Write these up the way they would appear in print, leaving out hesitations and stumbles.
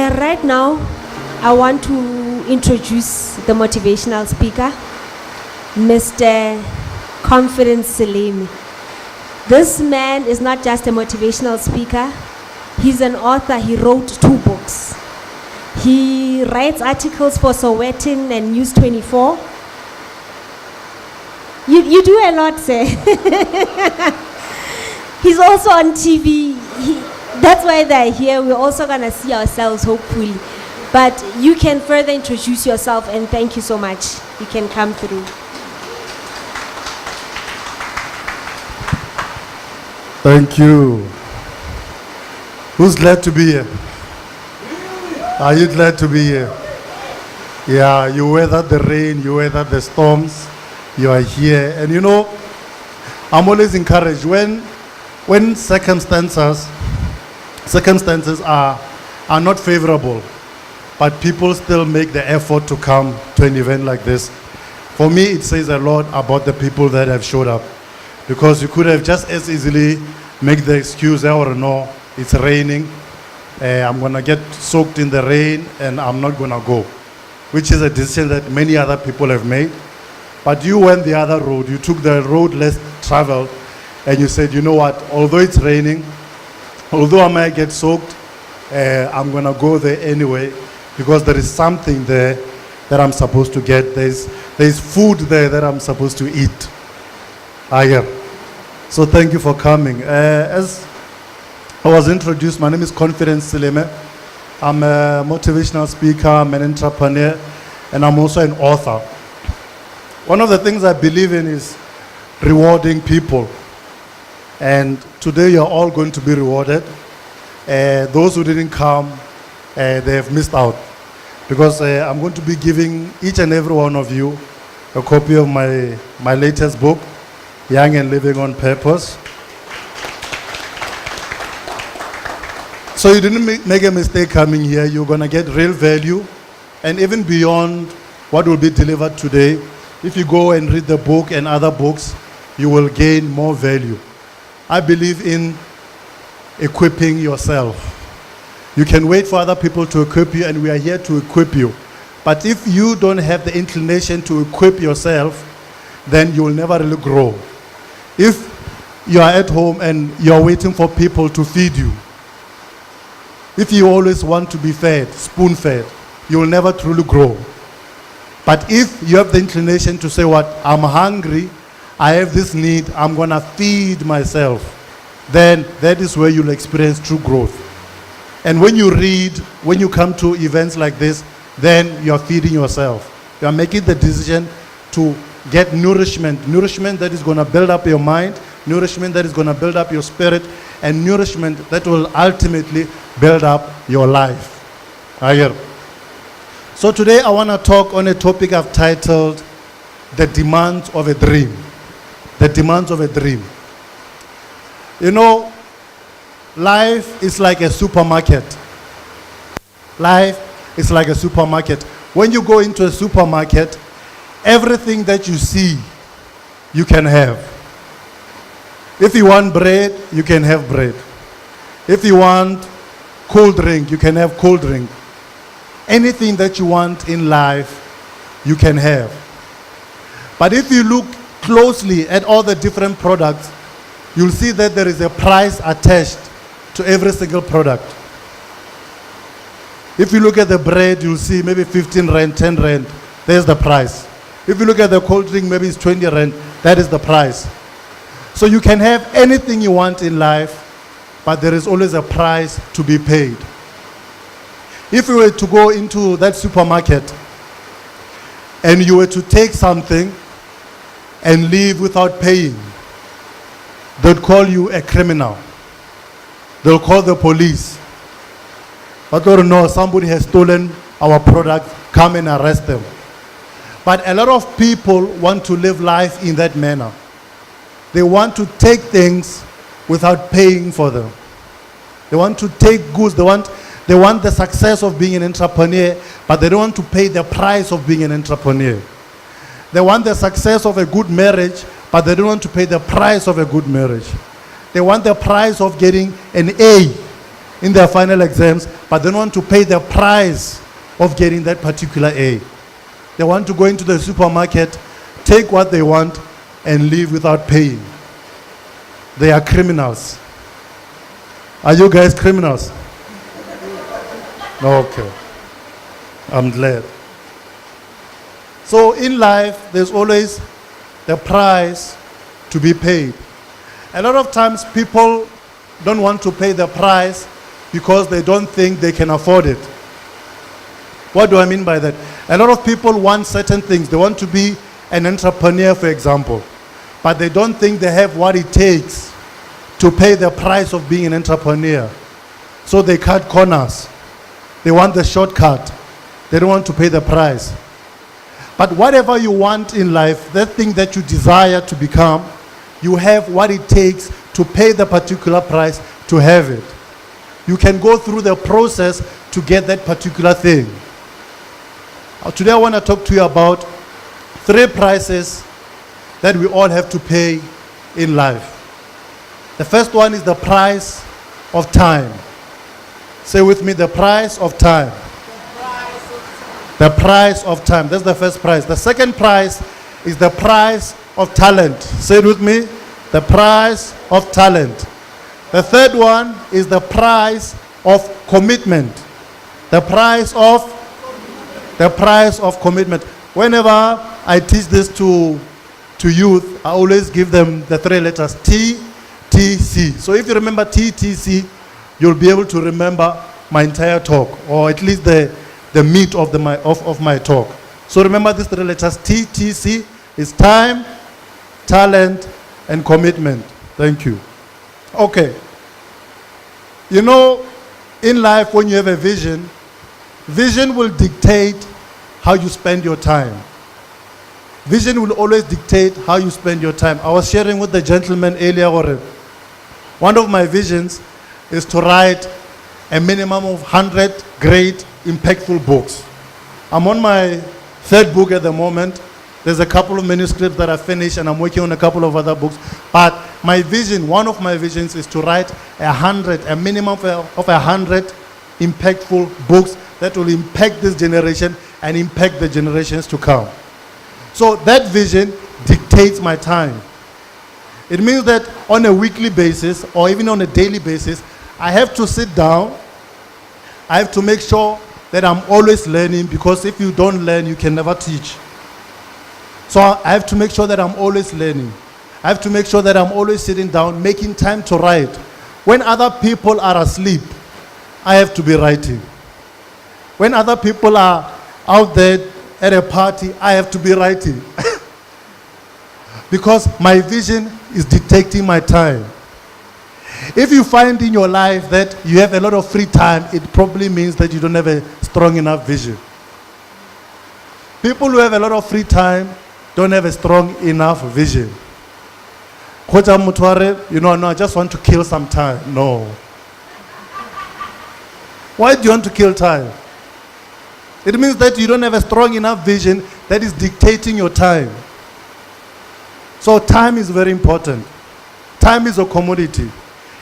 Right now, I want to introduce the motivational speaker, Mr. Confidence Seleme. This man is not just a motivational speaker, he's an author. He wrote 2 books. He writes articles for Sowetan and News 24. You do a lot, sir. He's also on TV. That's why they're here. We're also going to see ourselves, hopefully. But you can further introduce yourself, and thank you so much. You can come through. Thank you. Who's glad to be here? Are you glad to be here? Yeah, you weathered the rain, you weathered the storms, you are here. And you know, I'm always encouraged when circumstances are not favorable, but people still make the effort to come to an event like this. For me, it says a lot about the people that have showed up, because you could have just as easily make the excuse, or no, it's raining, I'm gonna get soaked in the rain and I'm not gonna go, which is a decision that many other people have made. But you went the other road, you took the road less traveled, and you said, you know what, although it's raining, although I might get soaked, I'm gonna go there anyway, because there is something there that I'm supposed to get. There's food there that I'm supposed to eat. So thank you for coming. As I was introduced, my name is Confidence Seleme. I'm a motivational speaker, I'm an entrepreneur, and I'm also an author. One of the things I believe in is rewarding people. And today you're all going to be rewarded. Those who didn't come, they have missed out. Because I'm going to be giving each and every one of you a copy of my latest book, Young and Living on Purpose. So you didn't make a mistake coming here. You're going to get real value. And even beyond what will be delivered today, if you go and read the book and other books, you will gain more value. I believe in equipping yourself. You can wait for other people to equip you, and we are here to equip you. But if you don't have the inclination to equip yourself, then you will never really grow. If you are at home and you're waiting for people to feed you, if you always want to be fed, spoon-fed, you will never truly grow. But if you have the inclination to say, what, I'm hungry, I have this need, I'm going to feed myself, then that is where you'll experience true growth. And when you read, when you come to events like this, then you're feeding yourself. You're making the decision to get nourishment that is going to build up your mind, nourishment that is going to build up your spirit, and nourishment that will ultimately build up your life. So today I want to talk on a topic I've titled, The Demands of a Dream. The demands of a dream. You know, life is like a supermarket. Life is like a supermarket. When you go into a supermarket, everything that you see, you can have. If you want bread, you can have bread. If you want cold drink, you can have cold drink. Anything that you want in life, you can have. But if you look closely at all the different products, you'll see that there is a price attached to every single product. If you look at the bread, you'll see maybe 15 rand, 10 rand, there's the price. If you look at the cold drink, maybe it's 20 rand, that is the price. So you can have anything you want in life, but there is always a price to be paid. If you were to go into that supermarket and you were to take something and leave without paying, they'd call you a criminal. They'll call the police. But or no, somebody has stolen our product, come and arrest them. But a lot of people want to live life in that manner. They want to take things without paying for them. They want to take goods, they want the success of being an entrepreneur, but they don't want to pay the price of being an entrepreneur. They want the success of a good marriage, but they don't want to pay the price of a good marriage. They want the price of getting an A in their final exams, but they don't want to pay the price of getting that particular A. They want to go into the supermarket, take what they want, and leave without paying. They are criminals. Are you guys criminals? No, okay. I'm glad. So in life, there's always the price to be paid. A lot of times people don't want to pay the price because they don't think they can afford it. What do I mean by that? A lot of people want certain things. They want to be an entrepreneur, for example, but they don't think they have what it takes to pay the price of being an entrepreneur. So they cut corners. They want the shortcut. They don't want to pay the price. But whatever you want in life, that thing that you desire to become, you have what it takes to pay the particular price to have it. You can go through the process to get that particular thing. Today I want to talk to you about 3 prices that we all have to pay in life. The first one is the price of time. Say with me, the price of time. The price of time. That's the first price. The second price is the price of talent. Say it with me. The price of talent. The third one is the price of commitment. The price of commitment. Whenever I teach this to youth, I always give them the 3 letters TTC. So if you remember TTC, you'll be able to remember my entire talk, or at least the meat of my talk. So remember these 3 letters. TTC is time, talent, and commitment. Thank you. Okay. You know, in life, when you have a vision, vision will dictate how you spend your time. Vision will always dictate how you spend your time. I was sharing with the gentleman earlier, one of my visions is to write a minimum of 100 great, impactful books. I'm on my 3rd book at the moment. There's a couple of manuscripts that I finished, and I'm working on a couple of other books. But my vision, one of my visions, is to write a minimum of 100 impactful books that will impact this generation and impact the generations to come. So that vision dictates my time. It means that on a weekly basis or even on a daily basis, I have to sit down. I have to make sure that I'm always learning, because if you don't learn, you can never teach. So I have to make sure that I'm always learning. I have to make sure that I'm always sitting down, making time to write. When other people are asleep, I have to be writing. When other people are out there at a party, I have to be writing. Because my vision is dictating my time. If you find in your life that you have a lot of free time, it probably means that you don't have a strong enough vision. People who have a lot of free time don't have a strong enough vision. No, I just want to kill some time. No. Why do you want to kill time? It means that you don't have a strong enough vision that is dictating your time. So time is very important. Time is a commodity.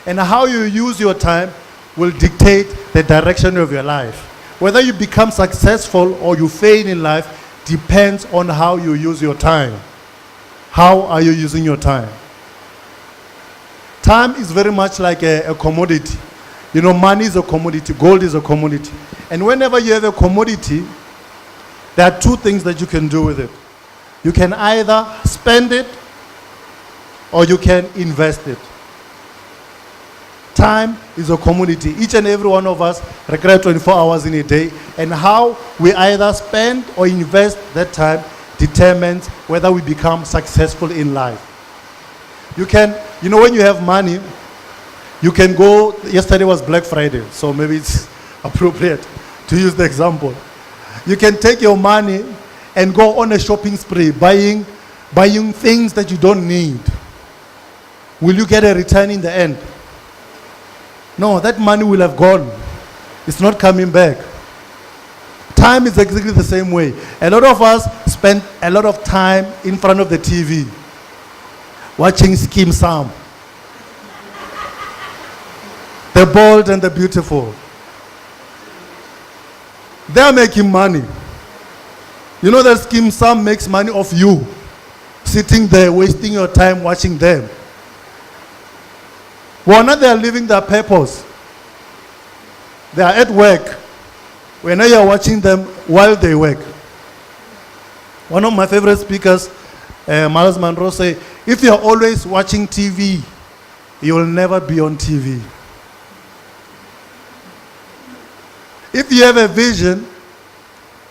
And how you use your time will dictate the direction of your life. Whether you become successful or you fail in life depends on how you use your time. How are you using your time? Time is very much like a commodity. You know, money is a commodity, gold is a commodity. And whenever you have a commodity, there are 2 things that you can do with it. You can either spend it or you can invest it. Time is a commodity. Each and every one of us require 24 hours in a day, and how we either spend or invest that time determines whether we become successful in life. You know, when you have money, you can go, yesterday was Black Friday, so maybe it's appropriate to use the example. You can take your money and go on a shopping spree, buying things that you don't need. Will you get a return in the end? No, that money will have gone. It's not coming back. Time is exactly the same way. A lot of us spend a lot of time in front of the TV, watching Skeem Sam. the bold and the beautiful. They are making money. You know that scheme, some makes money off you, sitting there, wasting your time watching them. Well, now they are living their purpose. They are at work. When you are watching them while they work. One of my favorite speakers, Miles Monroe, say, if you are always watching TV, you will never be on TV. If you have a vision,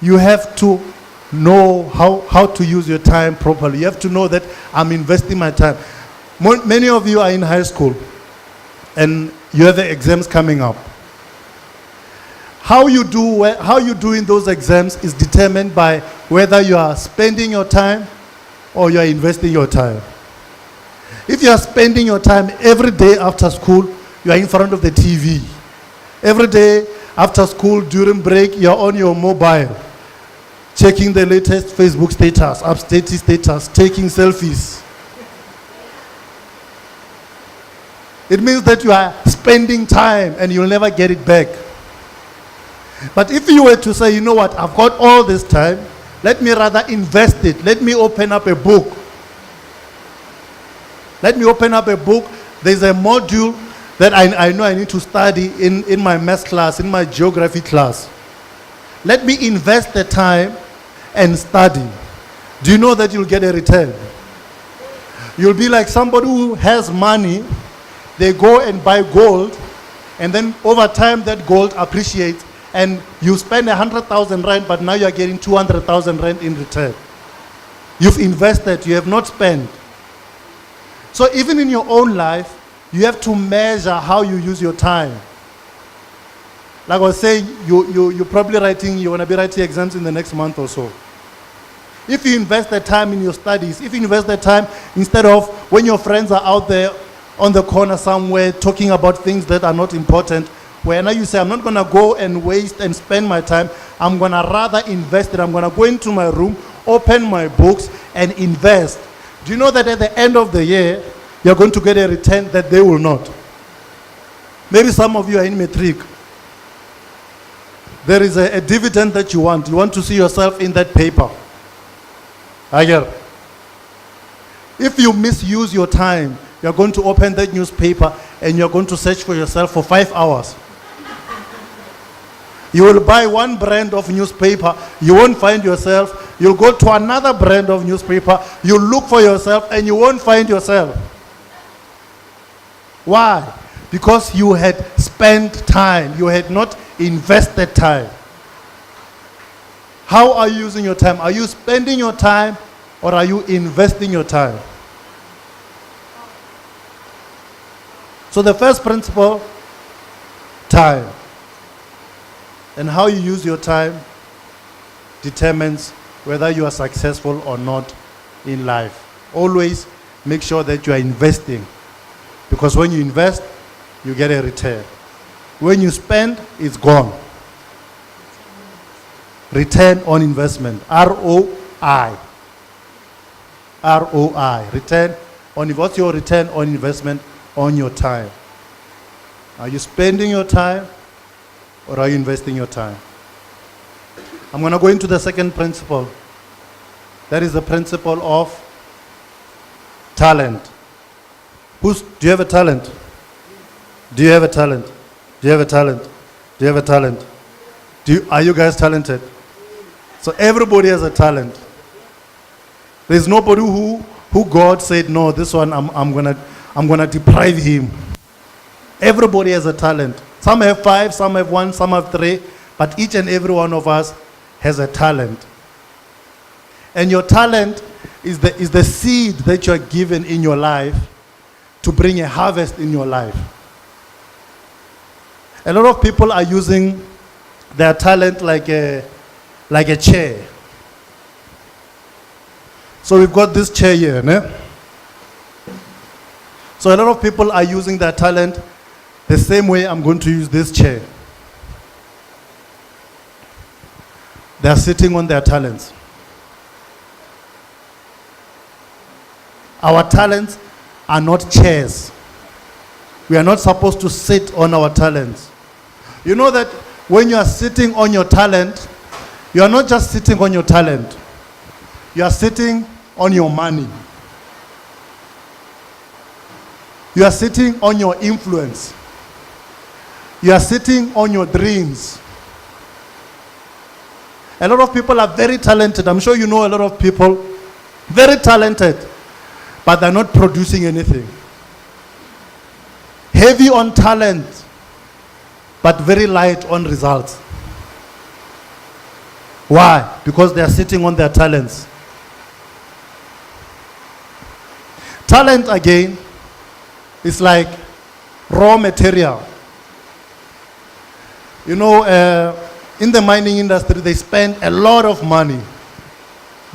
you have to know how to use your time properly. You have to know that I'm investing my time. Many of you are in high school and you have the exams coming up. How you do in those exams is determined by whether you are spending your time or you are investing your time. If you are spending your time every day after school, you are in front of the TV. Every day after school, during break, you are on your mobile, checking the latest Facebook status, upstate status, taking selfies. It means that you are spending time and you'll never get it back. But if you were to say, you know what, I've got all this time, let me rather invest it. Let me open up a book. Let me open up a book. There's a module that I know I need to study in my math class, in my geography class. Let me invest the time and study. Do you know that you'll get a return? You'll be like somebody who has money. They go and buy gold, and then over time that gold appreciates, and you spend 100,000 rand, but now you are getting 200,000 rand in return. You've invested, you have not spent. So even in your own life, you have to measure how you use your time. Like I was saying, you're probably you're going to be writing exams in the next month or so. If you invest the time in your studies, if you invest the time instead of when your friends are out there on the corner somewhere talking about things that are not important, where now you say, I'm not going to go and waste and spend my time, I'm going to rather invest it. I'm going to go into my room, open my books, and invest. Do you know that at the end of the year, you're going to get a return that they will not? Maybe some of you are in matric. There is a dividend that you want. You want to see yourself in that paper. I get it. If you misuse your time, you're going to open that newspaper and you're going to search for yourself for 5 hours. You will buy one brand of newspaper, you won't find yourself. You'll go to another brand of newspaper, you'll look for yourself and you won't find yourself. Why? Because you had spent time, you had not invested time. How are you using your time? Are you spending your time or are you investing your time? So the first principle, time. And how you use your time determines whether you are successful or not in life. Always make sure that you are investing. Because when you invest, you get a return. When you spend, it's gone. Return on investment. ROI. ROI. Return on, what's your return on investment on your time? Are you spending your time or are you investing your time? I'm going to go into the second principle. That is the principle of talent. Do you have a talent? Do you have a talent? Do you have a talent? Do you have a talent? Are you guys talented? So everybody has a talent. There's nobody who God said, no, this one I'm gonna deprive him. Everybody has a talent. Some have 5, some have 1, some have 3, but each and every one of us has a talent. And your talent is the seed that you are given in your life to bring a harvest in your life. A lot of people are using their talent like a chair. So we've got this chair here, né? So a lot of people are using their talent the same way I'm going to use this chair. They are sitting on their talents. Our talents are not chairs. We are not supposed to sit on our talents. You know that when you are sitting on your talent, you are not just sitting on your talent. You are sitting on your money. You are sitting on your influence. You are sitting on your dreams. A lot of people are very talented. I'm sure you know a lot of people, very talented, but they're not producing anything. Heavy on talent, but very light on results. Why? Because they are sitting on their talents. Talent, again, is like raw material. You know, in the mining industry, they spend a lot of money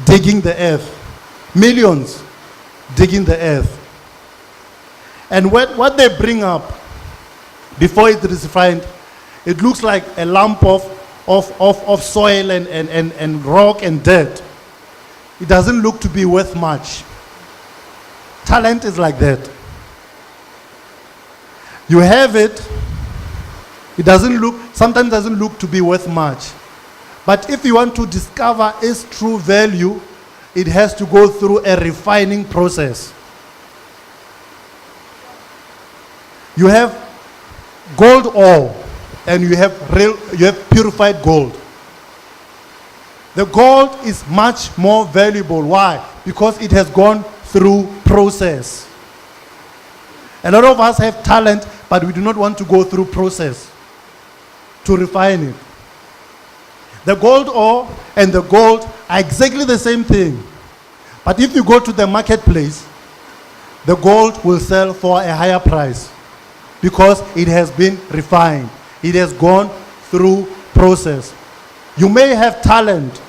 digging the earth. Millions digging the earth. And what they bring up before it is refined, it looks like a lump of soil and rock and dirt. It doesn't look to be worth much. Talent is like that. You have it, sometimes doesn't look to be worth much. But if you want to discover its true value, it has to go through a refining process. You have gold ore and you have purified gold. The gold is much more valuable. Why? Because it has gone through process. A lot of us have talent, but we do not want to go through process to refine it. The gold ore and the gold are exactly the same thing. But if you go to the marketplace, the gold will sell for a higher price because it has been refined. It has gone through process. You may have talent,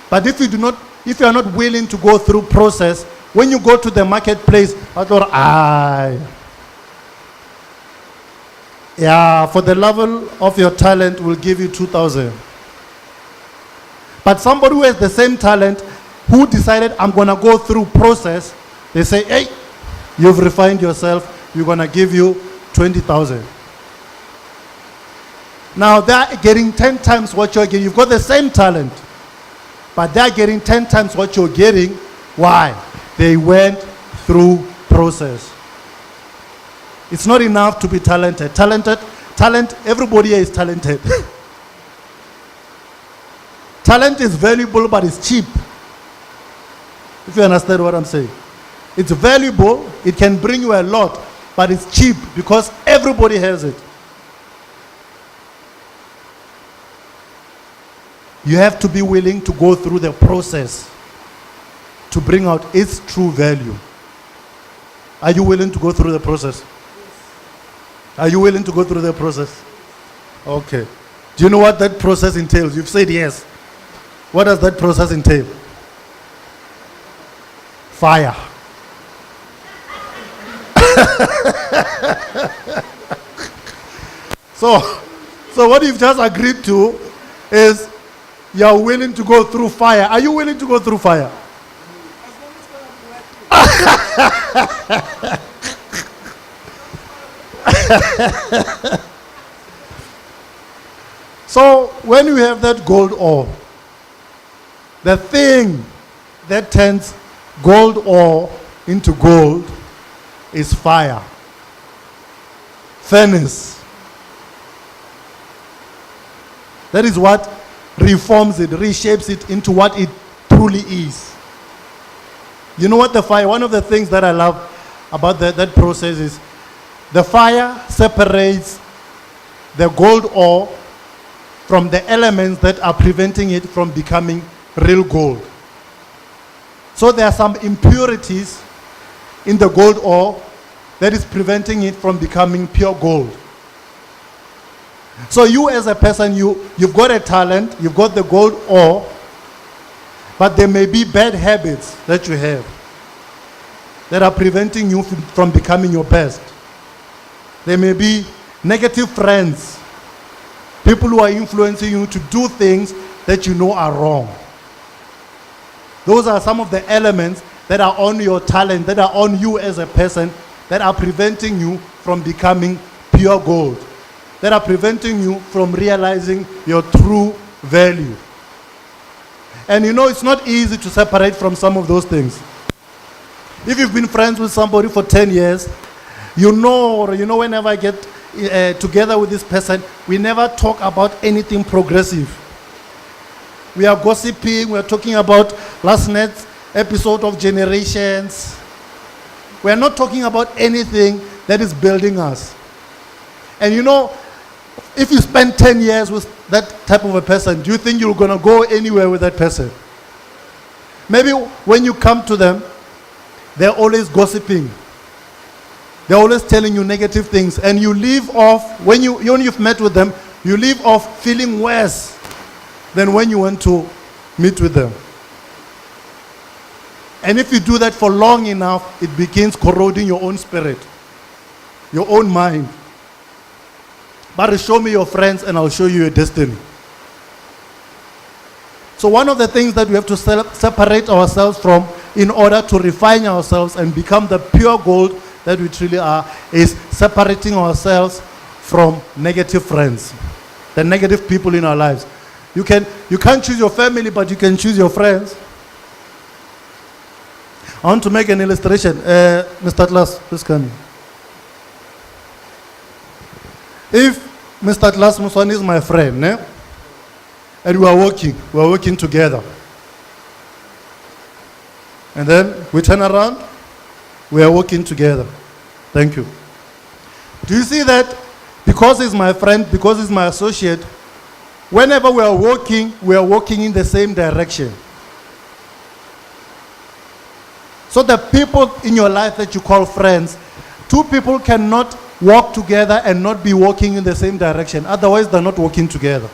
but if you are not willing to go through process, when you go to the marketplace, for the level of your talent, will give you 2,000. But somebody who has the same talent, who decided, I'm going to go through process, they say, hey, you've refined yourself, we're going to give you 20,000. Now they're getting 10 times what you're getting. You've got the same talent, but they're getting 10 times what you're getting. Why? They went through process. It's not enough to be talented. Talent, everybody here is talented. Talent is valuable, but it's cheap. If you understand what I'm saying. It's valuable, it can bring you a lot, but it's cheap because everybody has it. You have to be willing to go through the process to bring out its true value. Are you willing to go through the process? Are you willing to go through the process? Okay. Do you know what that process entails? You've said yes. What does that process entail? Fire. So what you've just agreed to is you're willing to go through fire. Are you willing to go through fire? So when you have that gold ore, the thing that turns gold ore into gold is fire. Furnace. That is what reforms it, reshapes it into what it truly is. You know what the fire, one of the things that I love about that process is the fire separates the gold ore from the elements that are preventing it from becoming real gold. So there are some impurities in the gold ore that is preventing it from becoming pure gold. So you as a person, you've got a talent, you've got the gold ore, but there may be bad habits that you have that are preventing you from becoming your best. There may be negative friends, people who are influencing you to do things that you know are wrong. Those are some of the elements that are on your talent, that are on you as a person, that are preventing you from becoming pure gold, that are preventing you from realizing your true value. And you know, it's not easy to separate from some of those things. If you've been friends with somebody for 10 years, you know whenever I get together with this person, we never talk about anything progressive. We are gossiping, we are talking about last night's episode of Generations. We are not talking about anything that is building us. And you know, if you spend 10 years with that type of a person, do you think you're going to go anywhere with that person? Maybe when you come to them, they're always gossiping. They're always telling you negative things. And you leave off, when you've met with them, you leave off feeling worse than when you went to meet with them. And if you do that for long enough, it begins corroding your own spirit, your own mind. But show me your friends and I'll show you your destiny. So one of the things that we have to separate ourselves from in order to refine ourselves and become the pure gold that we truly are is separating ourselves from negative friends, the negative people in our lives. You can't choose your family, but you can choose your friends. I want to make an illustration. Mr. Atlas, please come. If Mr. Atlas Muswan is my friend, and we are working together. And then we turn around, we are working together. Thank you. Do you see that? Because he's my friend, because he's my associate, whenever we are working in the same direction. So the people in your life that you call friends, two people cannot walk together and not be walking in the same direction. Otherwise, they're not working together.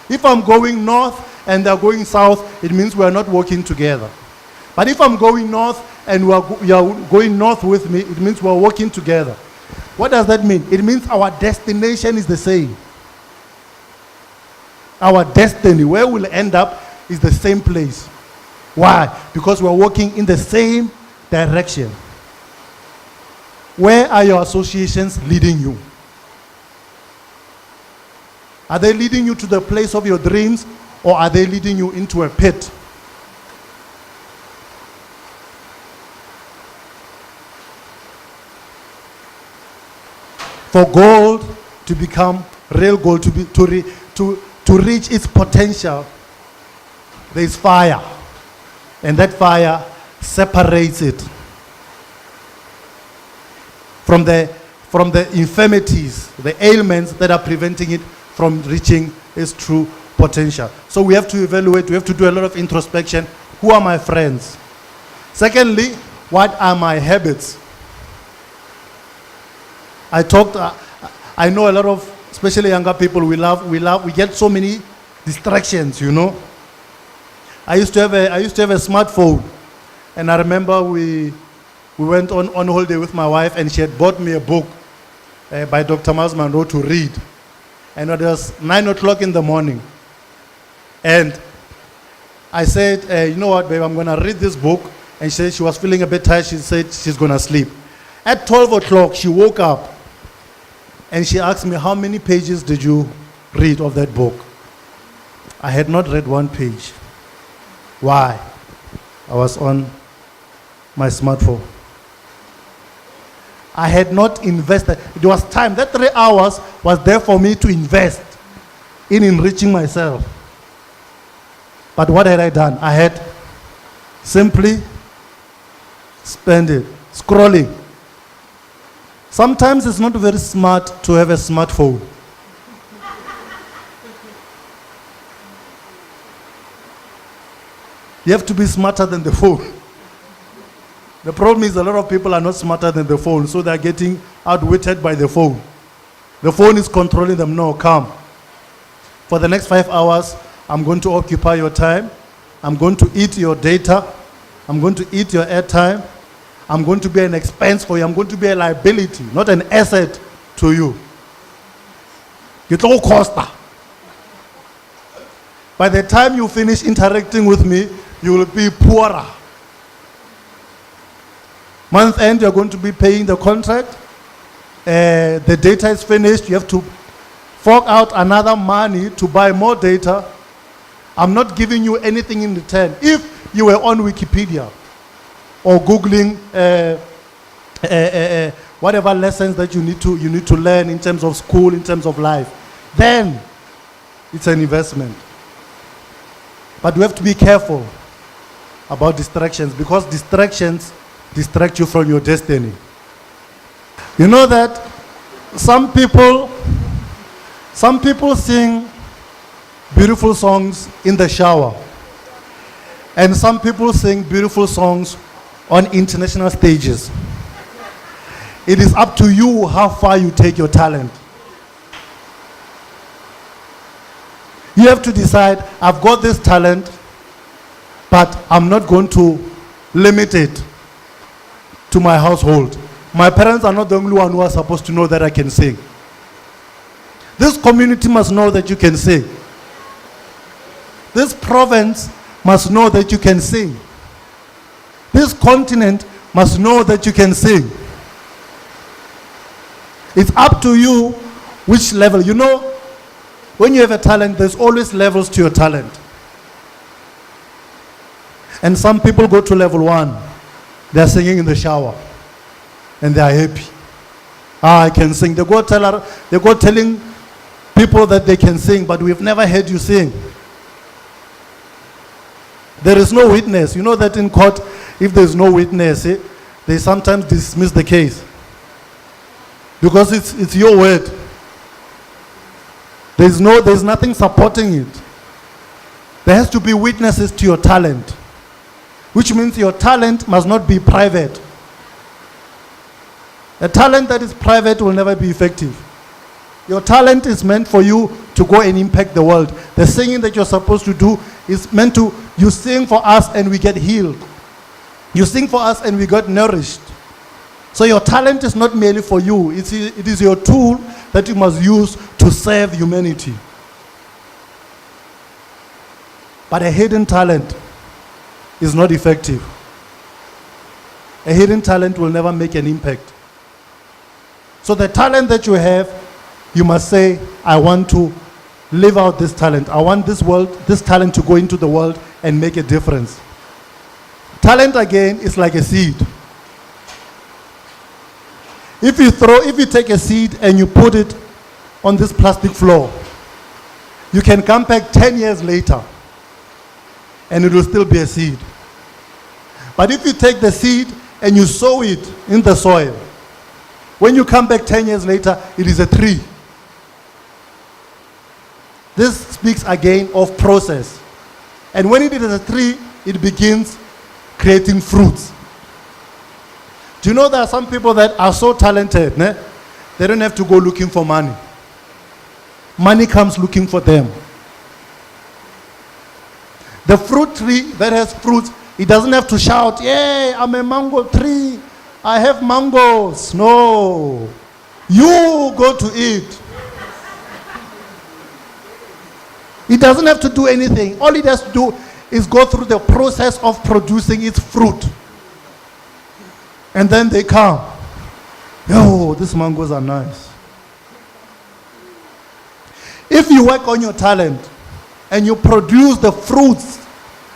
If I'm going north and they're going south, it means we're not working together. But if I'm going north and you are going north with me, it means we're working together. What does that mean? It means our destination is the same. Our destiny, where we'll end up, is the same place. Why? Because we're working in the same direction. Where are your associations leading you? Are they leading you to the place of your dreams, or are they leading you into a pit? For gold to become real gold, to reach its potential, there is fire. And that fire separates it from the infirmities, the ailments that are preventing it from reaching its true potential. So we have to evaluate, we have to do a lot of introspection. Who are my friends? Secondly, what are my habits? I know a lot of, especially younger people, we get so many distractions, you know. I used to have a smartphone, and I remember we went on holiday with my wife, and she had bought me a book by Dr. Miles Monroe to read. And it was 9 o'clock in the morning. And I said, you know what, babe, I'm going to read this book. And she said she was feeling a bit tired. She said she's going to sleep. At 12 o'clock, she woke up, and she asked me, how many pages did you read of that book? I had not read one page. Why? I was on my smartphone. I had not invested. It was time. That 3 hours was there for me to invest in enriching myself. But what had I done? I had simply spent it scrolling. Sometimes it's not very smart to have a smartphone. You have to be smarter than the phone. The problem is a lot of people are not smarter than the phone, so they're getting outwitted by the phone. The phone is controlling them. No, come. For the next 5 hours, I'm going to occupy your time. I'm going to eat your data. I'm going to eat your airtime. I'm going to be an expense for you. I'm going to be a liability, not an asset to you. It's all costa. By the time you finish interacting with me, you will be poorer. Month end, you're going to be paying the contract. the data is finished, you have to fork out another money to buy more data. I'm not giving you anything in return. If you were on Wikipedia or Googling whatever lessons that you need to learn in terms of school, in terms of life, then it's an investment. But we have to be careful about distractions, because distractions distract you from your destiny. You know that some people sing beautiful songs in the shower, and some people sing beautiful songs on international stages. It is up to you how far you take your talent. You have to decide, I've got this talent, but I'm not going to limit it to my household. My parents are not the only one who are supposed to know that I can sing. This community must know that you can sing. This province must know that you can sing. This continent must know that you can sing. It's up to you which level. You know, when you have a talent, there's always levels to your talent. And some people go to level 1. They're singing in the shower. And they are happy. I can sing. They go telling people that they can sing, but we've never heard you sing. There is no witness. You know that in court, if there's no witness, they sometimes dismiss the case. Because it's your word. There's nothing supporting it. There has to be witnesses to your talent, which means your talent must not be private. A talent that is private will never be effective. Your talent is meant for you to go and impact the world. The singing that you're supposed to do is meant to, you sing for us and we get healed. You sing for us and we get nourished. So your talent is not merely for you. It is your tool that you must use to serve humanity. But a hidden talent is not effective. A hidden talent will never make an impact. So the talent that you have, you must say, I want to live out this talent. I want this talent to go into the world and make a difference. Talent, again, is like a seed. If you take a seed and you put it on this plastic floor, you can come back 10 years later and it will still be a seed. But if you take the seed and you sow it in the soil, when you come back 10 years later, it is a tree. This speaks again of process. And when it is a tree, it begins creating fruits. Do you know there are some people that are so talented, they don't have to go looking for money. Money comes looking for them. The fruit tree that has fruits, it doesn't have to shout, yay, I'm a mango tree, I have mangoes. No. You go to eat. It doesn't have to do anything. All it has to do is go through the process of producing its fruit. And then they come. Yo, these mangoes are nice. If you work on your talent and you produce the fruits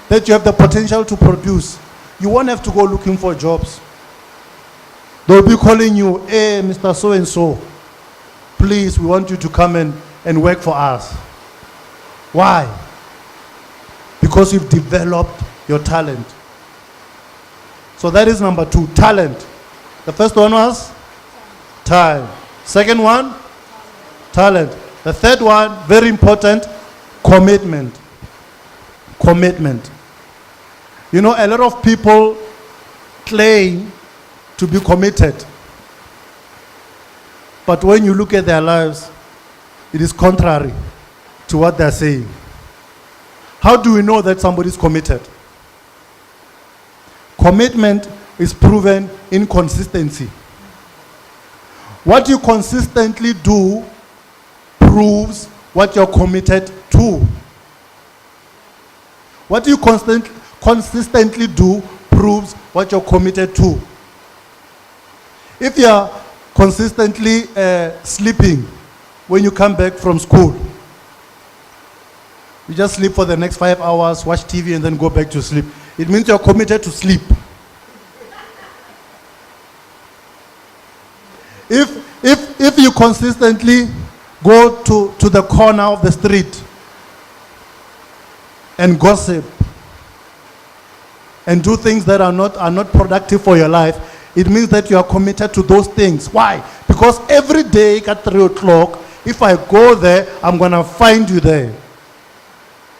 that you have the potential to produce, you won't have to go looking for jobs. They'll be calling you, hey, Mr. So-and-so, please, we want you to come and work for us. Why? Because you've developed your talent. So that is number 2, talent. The first one was time. Second one, talent. The third one, very important, commitment. Commitment. You know, a lot of people claim to be committed. But when you look at their lives, it is contrary to what they're saying. How do we know that somebody is committed? Commitment is proven in consistency. What you consistently do proves what you're committed to. What you consistently do proves what you're committed to. If you're consistently sleeping when you come back from school. You just sleep for the next 5 hours, watch TV, and then go back to sleep. It means you're committed to sleep. If you consistently go to the corner of the street and gossip and do things that are not productive for your life, it means that you are committed to those things. Why? Because every day at 3 o'clock, if I go there, I'm going to find you there.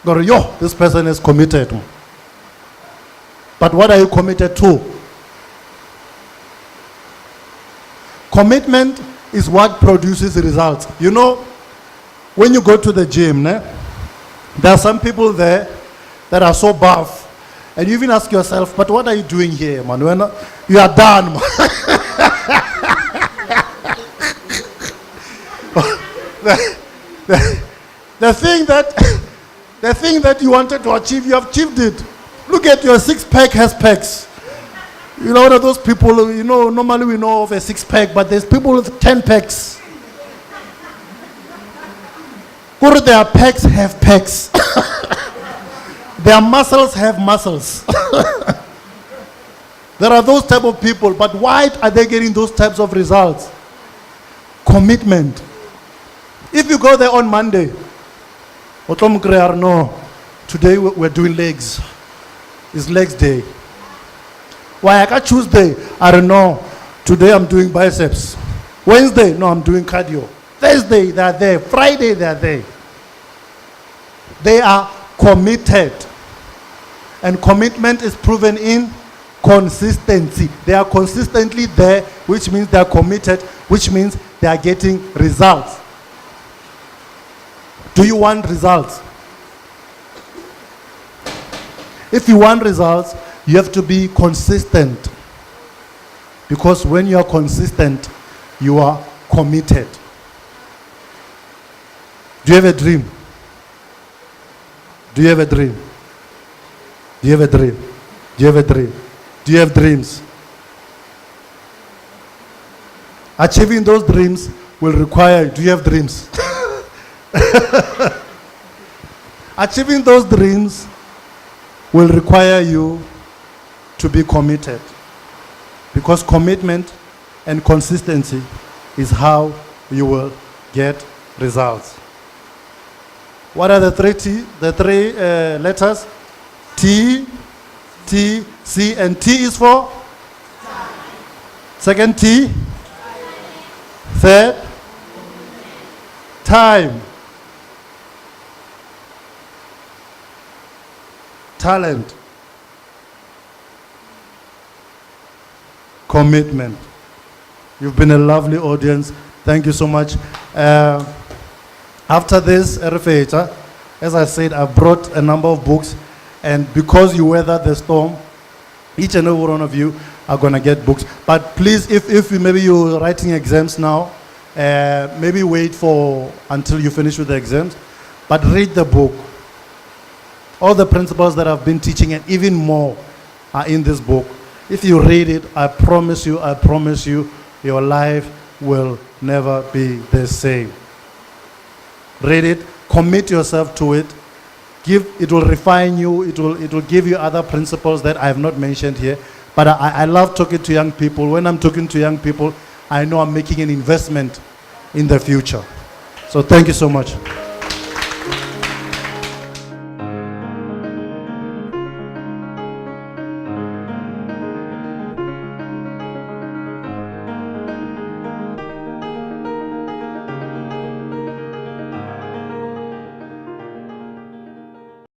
Go, yo, this person is committed. But what are you committed to? Commitment is what produces results. You know, when you go to the gym, there are some people there that are so buff, and you even ask yourself, but what are you doing here, man? You are done, man. The thing that you wanted to achieve, you have achieved it. Look at your six-pack has packs. You know, one of those people, you know, normally we know of a six-pack, but there's people with 10 packs. Their packs have packs. Their muscles have muscles. There are those type of people, but why are they getting those types of results? Commitment. If you go there on Monday, no, today we're doing legs. It's legs day. Why I got Tuesday? I don't know. Today I'm doing biceps. Wednesday, no, I'm doing cardio. Thursday, they are there. Friday, they are there. They are committed. And commitment is proven in consistency. They are consistently there, which means they are committed, which means they are getting results. Do you want results? If you want results, you have to be consistent. Because when you are consistent, you are committed. Do you have a dream? Do you have a dream? Do you have a dream? Do you have a dream? Do you have dreams? Achieving those dreams will require, do you have dreams? Achieving those dreams will require you to be committed. Because commitment and consistency is how you will get results. What are the three letters? T, T, C, and T is for? Second T? Third? Time. Talent. Commitment. You've been a lovely audience. Thank you so much. After this, as I said, I brought a number of books, and because you weathered the storm, each and every one of you are going to get books. But please, if maybe you're writing exams now, maybe wait until you finish with the exams, but read the book. All the principles that I've been teaching and even more are in this book. If you read it, I promise you, your life will never be the same. Read it, commit yourself to it. It will refine you, it will give you other principles that I have not mentioned here. But I love talking to young people. When I'm talking to young people, I know I'm making an investment in the future. So thank you so much.